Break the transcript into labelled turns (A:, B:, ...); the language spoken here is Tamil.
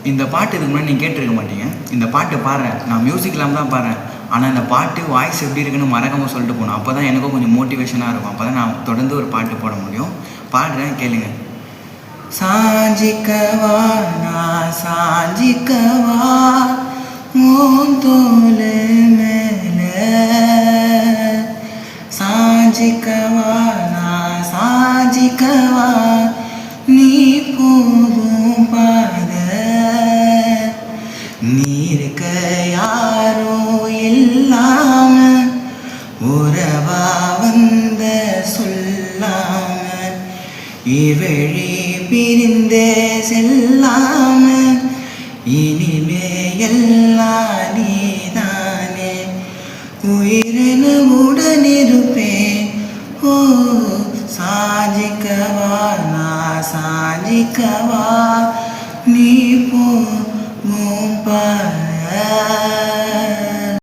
A: இந்த பாட்டு இதுக்கு முன்னாடி நீங்கள் கேட்டிருக்க மாட்டீங்க. இந்த பாட்டு பாடுறேன், நான் மியூசிக் இல்லாமல் தான் பாடுறேன். ஆனால் இந்த பாட்டு வாய்ஸ் எப்படி இருக்குன்னு மறக்காமல் சொல்லிட்டு போகணும். அப்போ தான் எனக்கும் கொஞ்சம் மோட்டிவேஷனாக இருக்கும். அப்போ தான் நான் தொடர்ந்து ஒரு பாட்டு போட முடியும். பாடுறேன், கேளுங்க. சாஞ்சிக்கவா நான் சாஞ்சிக்கவா உன் தோள் மேலே, சாஞ்சிக்கவா நான் சாஞ்சிக்கவா நீ போகும் பாத, நீருக்க யாரும் இல்லாம உறவா வந்த சொல்லாம இவழி பிரிந்தே செல்லாம இனிமே எல்லாம் நீதானே, உயிரின உடனிருப்பேன். ஓ சாஞ்சிக்கவா நான் சாஞ்சிக்கவா நீ போகும்